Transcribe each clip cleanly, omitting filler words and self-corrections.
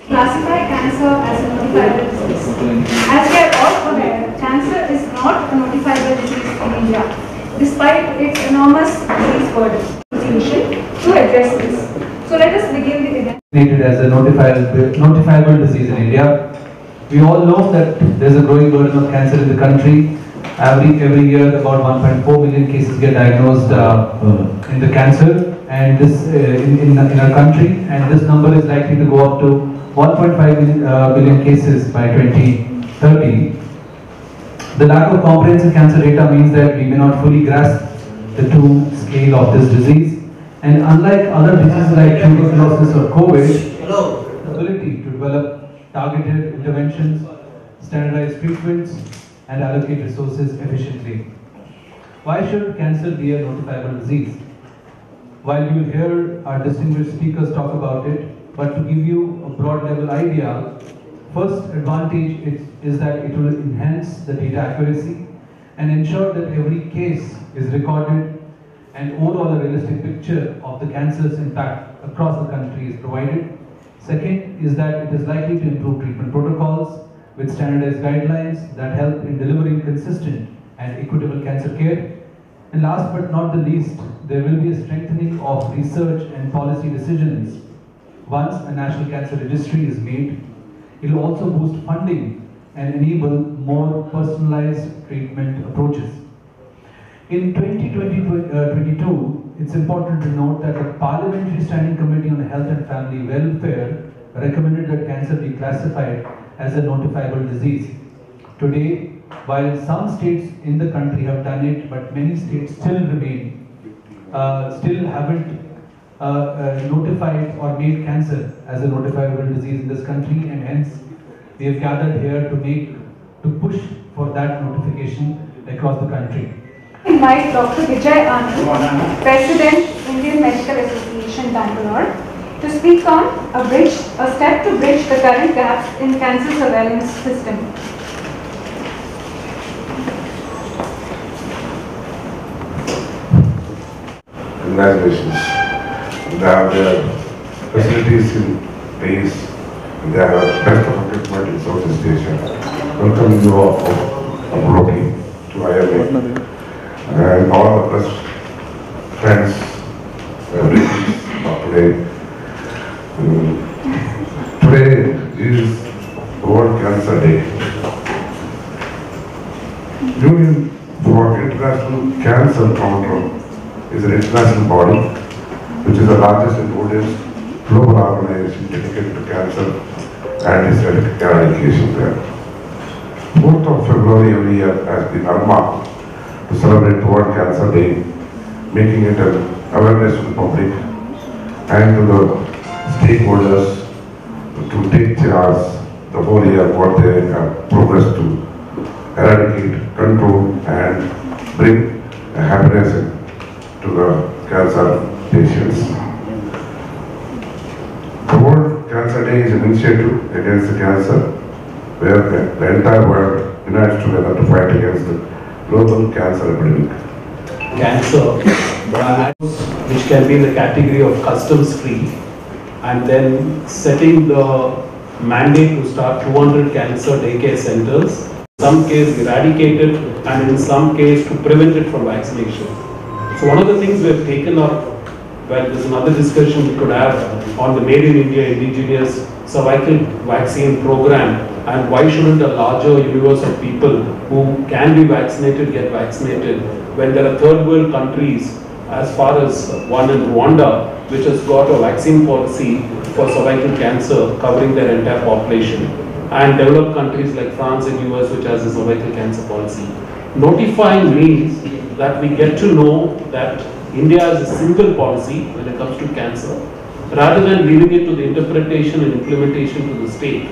Classify cancer as a notifiable disease. As we are all aware, cancer is not a notifiable disease in India, despite its enormous disease burden. To address this, so let us begin with it as a notifiable disease in India. We all know that there is a growing burden of cancer in the country. Every year, about 1.4 million cases get diagnosed in the cancer, and this in our country, and this number is likely to go up to 1.5 million cases by 2030. The lack of comprehensive cancer data means that we may not fully grasp the true scale of this disease, and unlike other diseases like tuberculosis or COVID, the ability to develop targeted interventions, standardized treatments, and allocate resources efficiently. Why should cancer be a notifiable disease? While you will hear our distinguished speakers talk about it, but to give you a broad level idea, first advantage is that it will enhance the data accuracy and ensure that every case is recorded and overall a realistic picture of the cancer's impact across the country is provided. Second is that it is likely to improve treatment protocols with standardized guidelines that help in delivering consistent and equitable cancer care. And last but not the least, there will be a strengthening of research and policy decisions. Once a national cancer registry is made, it will also boost funding and enable more personalized treatment approaches. In 2022, it's important to note that the Parliamentary Standing Committee on Health and Family Welfare recommended that cancer be classified as a notifiable disease. Today, while some states in the country have done it, but many states still haven't notified or made cancer as a notifiable disease in this country, and hence we have gathered here to push for that notification across the country. I invite Dr. Vijay Anand, President, Indian Medical Association, Bangalore, to speak on a step to bridge the current gaps in cancer surveillance system. Congratulations. They have their facilities in place, and they have best of equipment in Southeast Asia. Welcome you all to IMA. And all the press friends of today. Today is World Cancer Day. Union for International Cancer Control is an international body which is the largest and oldest global organization dedicated to cancer and its eradication there. 4th of February every year has been earmarked to celebrate World Cancer Day, making it an awareness to the public and to the stakeholders to take charge the whole year what they have progressed to eradicate, control, and bring happiness to the cancer patients. The World Cancer Day is an initiative against the cancer where the entire world unites together to fight against the global cancer epidemic. Cancer, which can be in the category of customs free, and then setting the mandate to start 200 cancer daycare centers, in some case eradicated, and in some case to prevent it from vaccination. So one of the things we have taken up, well, there's another discussion we could have on the Made in India indigenous cervical vaccine program, and why shouldn't a larger universe of people who can be vaccinated get vaccinated when there are third world countries, as far as one in Rwanda, which has got a vaccine policy for cervical cancer covering their entire population, and developed countries like France and US, which has a cervical cancer policy. Notifying means that we get to know that India has a single policy when it comes to cancer, rather than leaving it to the interpretation and implementation to the state.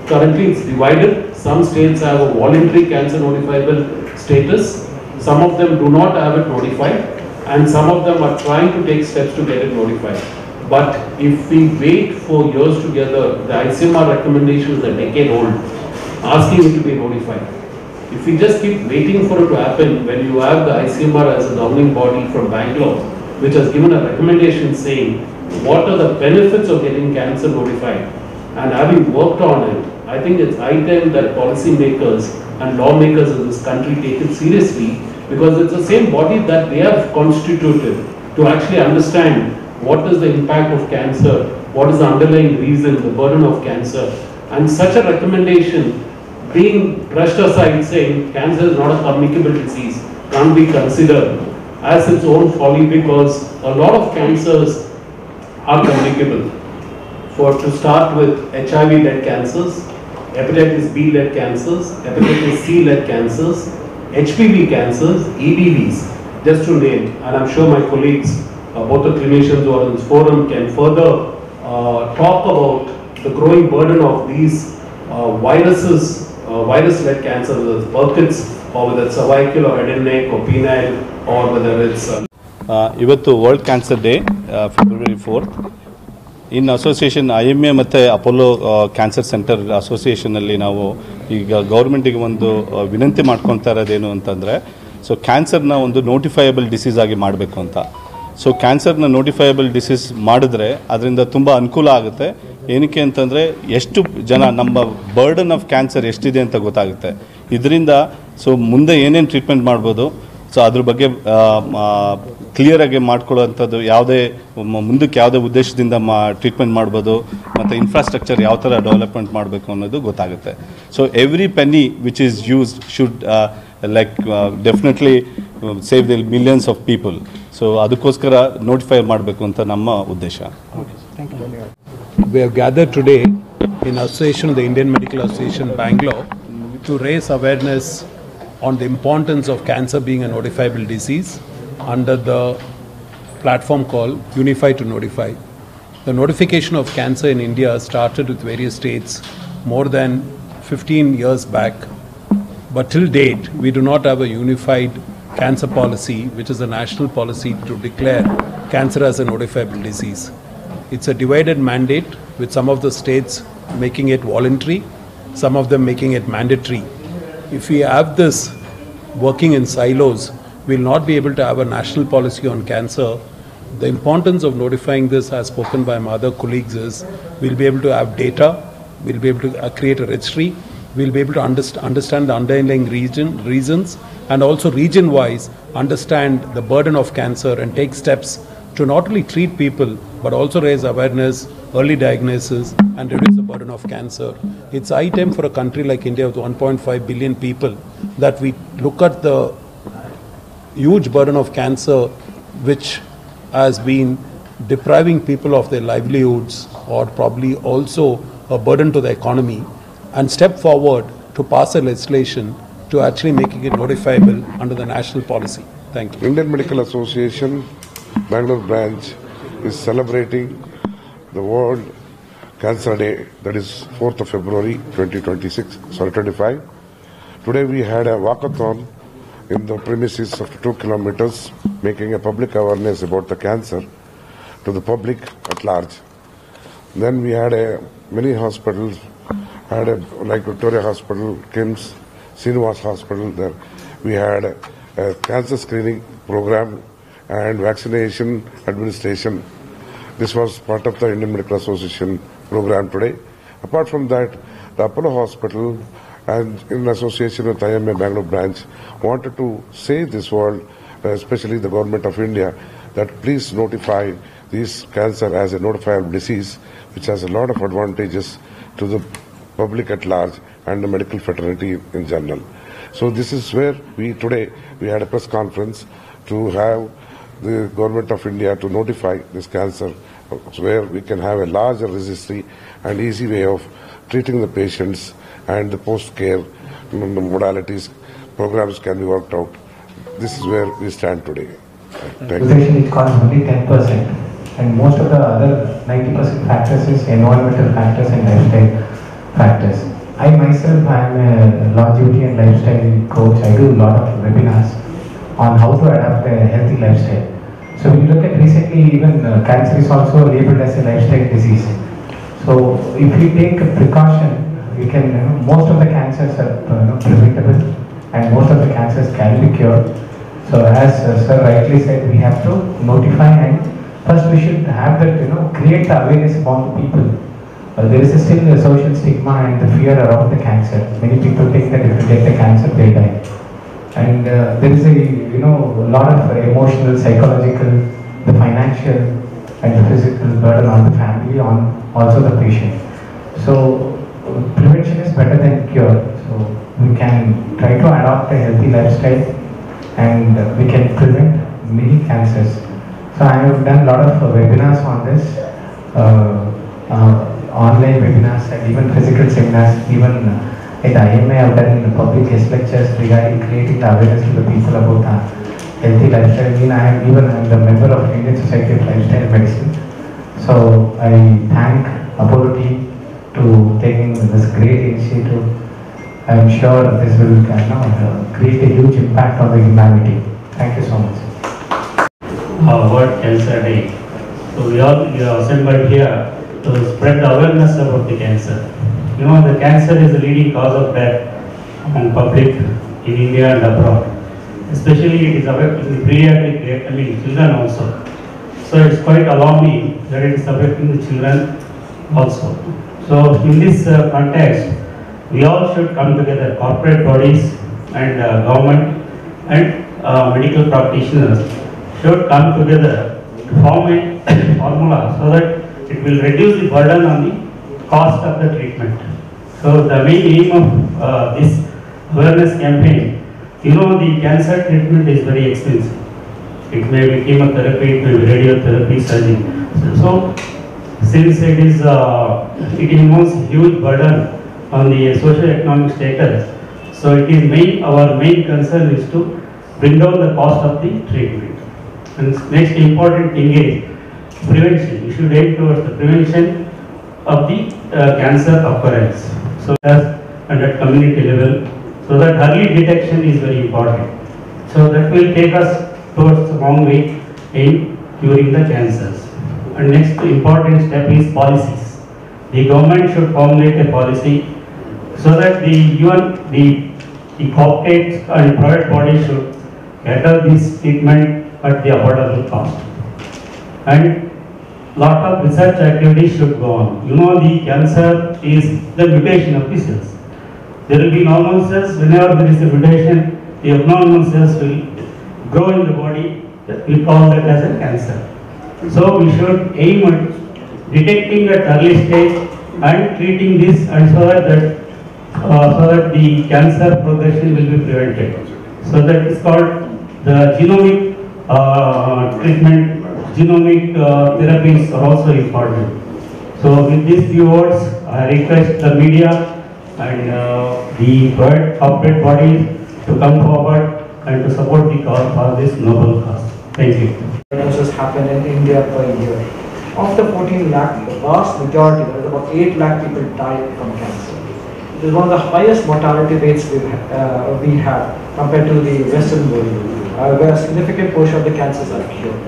Currently it's divided. Some states have a voluntary cancer notifiable status, some of them do not have it notified, and some of them are trying to take steps to get it notified. But if we wait for years together, the ICMR recommendation is a decade old, asking it to be notified. If we just keep waiting for it to happen, when you have the ICMR as a governing body from Bangalore, which has given a recommendation saying what are the benefits of getting cancer notified. And having worked on it, I think it's high time that policymakers and lawmakers in this country take it seriously, because it's the same body that they have constituted to actually understand what is the impact of cancer, what is the underlying reason, the burden of cancer. And such a recommendation being brushed aside, saying cancer is not a communicable disease, can't be considered as its own folly, because a lot of cancers are communicable. To start with HIV-led cancers, hepatitis B-led cancers, hepatitis C-led cancers, HPV cancers, EBVs, just to name. And I'm sure my colleagues, both the clinicians who are in this forum, can further talk about the growing burden of these virus-led cancers, whether it's Burkitt's, or whether it's cervical or head and neck or penile, or whether it's... ಇವತ್ತು world cancer day February 4th. ಇನ್ association IMA ಮತ್ತು Apollo cancer centre ಅಸೋಸಿಯೇಷನಲ್ಲಿ ನಾವು ಈಗ ಗೌರ್ಮೆಂಟಿಗೆ ಒಂದು ವಿನಂತಿ ಮಾಡ್ಕೊತಾ ಇರೋದೇನು ಅಂತಂದರೆ, so ಕ್ಯಾನ್ಸರ್ನ ಒಂದು ನೋಟಿಫೈಯಬಲ್ ಡಿಸೀಸ್ ಆಗಿ ಮಾಡಬೇಕು ಅಂತ. ಸೊ ಕ್ಯಾನ್ಸರ್ನ ನೋಟಿಫೈಯಬಲ್ ಡಿಸೀಸ್ ಮಾಡಿದ್ರೆ ಅದರಿಂದ ತುಂಬ ಅನುಕೂಲ ಆಗುತ್ತೆ. ಏನಕ್ಕೆ ಅಂತಂದರೆ ಎಷ್ಟು ಜನ ನಮ್ಮ ಬರ್ಡನ್ ಆಫ್ ಕ್ಯಾನ್ಸರ್ ಎಷ್ಟಿದೆ ಅಂತ ಗೊತ್ತಾಗುತ್ತೆ. ಇದರಿಂದ ಸೊ ಮುಂದೆ ಏನೇನು ಟ್ರೀಟ್ಮೆಂಟ್ ಮಾಡ್ಬೋದು, ಸೊ ಅದ್ರ ಬಗ್ಗೆ ಕ್ಲಿಯರಾಗಿ ಮಾಡ್ಕೊಳ್ಳೋವಂಥದ್ದು, ಯಾವುದೇ ಮುಂದಕ್ಕೆ ಯಾವುದೇ ಉದ್ದೇಶದಿಂದ ಟ್ರೀಟ್ಮೆಂಟ್ ಮಾಡ್ಬೋದು, ಮತ್ತು ಇನ್ಫ್ರಾಸ್ಟ್ರಕ್ಚರ್ ಯಾವ ಥರ ಡೆವಲಪ್ಮೆಂಟ್ ಮಾಡಬೇಕು ಅನ್ನೋದು ಗೊತ್ತಾಗುತ್ತೆ. So every penny which is used should definitely save the millions of people. So ಅದಕ್ಕೋಸ್ಕರ ನೋಟಿಫೈ ಮಾಡಬೇಕು ಅಂತ ನಮ್ಮ ಉದ್ದೇಶ. We have gathered today in association of the Indian Medical Association Bangalore to raise awareness on the importance of cancer being a notifiable disease under the platform called Unify to Notify. The notification of cancer in India started with various states more than 15 years back, but till date we do not have a unified cancer policy, which is a national policy to declare cancer as a notifiable disease. It's a divided mandate, with some of the states making it voluntary, some of them making it mandatory. If we have this working in silos, we'll not be able to have a national policy on cancer. The importance of notifying this, as spoken by my other colleagues, is we'll be able to have data, we'll be able to create a registry, we'll be able to understand the underlying reasons, and also region-wise understand the burden of cancer and take steps to not only treat people but also raise awareness, early diagnosis, and reduce the burden of cancer. It's high time for a country like India with 1.5 billion people that we look at the huge burden of cancer which has been depriving people of their livelihoods, or probably also a burden to the economy, and step forward to pass a legislation to actually making it notifiable under the national policy. Thank you. Indian Medical Association Bangalore branch is celebrating the World Cancer Day, that is 4th of February 2025. Today we had a walkathon in the premises of 2 kilometers, making a public awareness about the cancer to the public at large. Then we had many hospitals, like Victoria Hospital, KIMS, Srinivas Hospital. There we had a cancer screening program and vaccination administration. This was part of the Indian Medical Association program today. Apart from that, the Apollo Hospital, and in association with IMA Bangalore branch, wanted to say this world, especially the government of India, that please notify this cancer as a notifiable disease, which has a lot of advantages to the public at large and the medical fraternity in general. So this is where we had a press conference to have the government of India to notify this cancer, where we can have a larger registry and easy way of treating the patients, and the post-care modalities, programs can be worked out. This is where we stand today. Thank you. It costs only 10%, and most of the other 90% factors is environmental factors and lifestyle factors. I myself am a longevity and lifestyle coach. I do a lot of webinars on how to adapt a healthy lifestyle. So when you look at recently, even cancer is also labeled as a lifestyle disease. So if we take a precaution, we can, most of the cancers are preventable, and most of the cancers can be cured. So as Sir rightly said, we have to notify and First, we should have that, create the awareness among the people. There is still a social stigma and the fear around the cancer. Many people think that if they get the cancer, they die. And there is a lot of emotional, psychological, the financial and the physical burden on the family, on also the patient. So prevention is better than cure. So we can try to adopt a healthy lifestyle and we can prevent many cancers. So I have done a lot of webinars on this, online webinars and even physical seminars. Even at IMA I have done public guest lectures regarding creating the awareness to the people about healthy lifestyle. I am the member of Indian Society of Lifestyle Medicine. So I thank Apollo team to taking this great initiative. I am sure this will create a huge impact on the humanity. Thank you so much. World Cancer Day. So we all assembled here to spread the awareness about the cancer. The cancer is the leading cause of death among public in India and abroad. Especially it is affecting the pediatric, children also. So it's quite alarming that it is affecting the children also. So in this context, we all should come together, corporate bodies and government and medical practitioners should come together to form a formula so that it will reduce the burden on the cost of the treatment. So the main aim of this awareness campaign, the cancer treatment is very expensive. It may be chemotherapy, it may be radiotherapy, surgery. So since it involves huge burden on the socio-economic status, so it is our main concern is to bring down the cost of the treatment. And next important thing is prevention. We should aim towards the prevention of the cancer occurrence. So that's at community level. So that early detection is very important. So that will take us towards a long way in curing the cancers. And next important step is policies. The government should formulate a policy so that the corporate and private bodies should cater this treatment at the affordable cost. And lot of research activities should go on. The cancer is the mutation of the cells. There will be normal cells. Whenever there is a mutation, the abnormal cells will grow in the body. We call that as a cancer. So we should aim at detecting at early stage and treating this, and so that the cancer progression will be prevented. So that is called the genomic treatment. Genomic therapies are also important. So with these few words, I request the media and the corporate bodies to come forward and to support the cause for this noble cause. Thank you. Diagnosis happen in India per year. Of the 14 lakh, the vast majority, there is about 8 lakh people die from cancer. It is one of the highest mortality rates we have compared to the Western world, where a significant portion of the cancers are cured.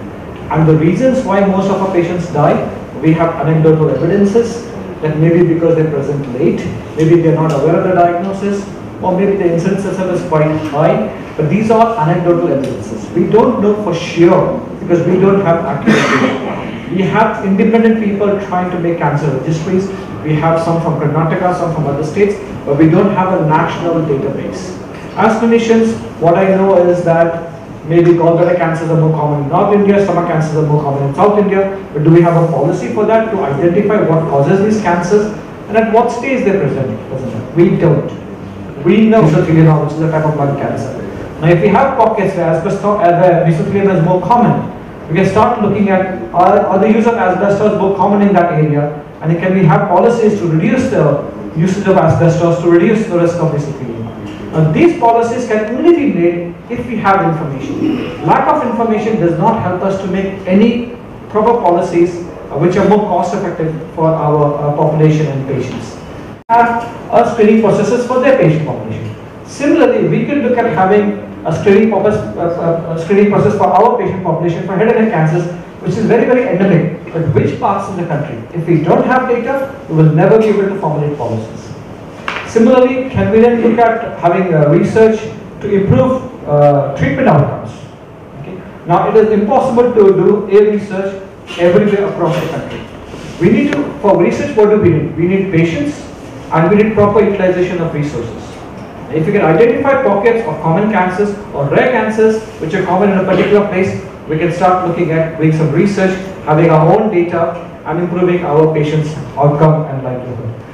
And the reasons why most of our patients die, we have anecdotal evidences that maybe because they present late, maybe they are not aware of the diagnosis, or maybe the incidence level is quite high. But these are anecdotal evidences. We don't know for sure because we don't have accurate data. We have independent people trying to make cancer registries. We have some from Karnataka, some from other states, but we don't have a national database. As clinicians, what I know is that maybe gallbladder cancers are more common in North India, stomach cancers are more common in South India, but do we have a policy for that to identify what causes these cancers and at what stage they present? We don't. We know mesothelioma, which is a type of lung cancer. Now if we have pockets where mesothelioma is more common, we can start looking at are the use of asbestos more common in that area, and can we have policies to reduce the usage of asbestos to reduce the risk of mesothelioma. Now these policies can only be made if we have information. Lack of information does not help us to make any proper policies which are more cost effective for our population and patients. Have screening processes for their patient population. Similarly, we can look at having a screening process for our patient population for head and neck cancers, which is very, very endemic, but which parts in the country? If we don't have data, we will never be able to formulate policies. Similarly, can we then look at having research to improve treatment outcomes? Okay. Now, it is impossible to do a research everywhere across the country. We need to, for research, what do we need? We need patience and we need proper utilization of resources. If we can identify pockets of common cancers or rare cancers which are common in a particular place, we can start looking at doing some research, having our own data and improving our patients' outcome and livelihood.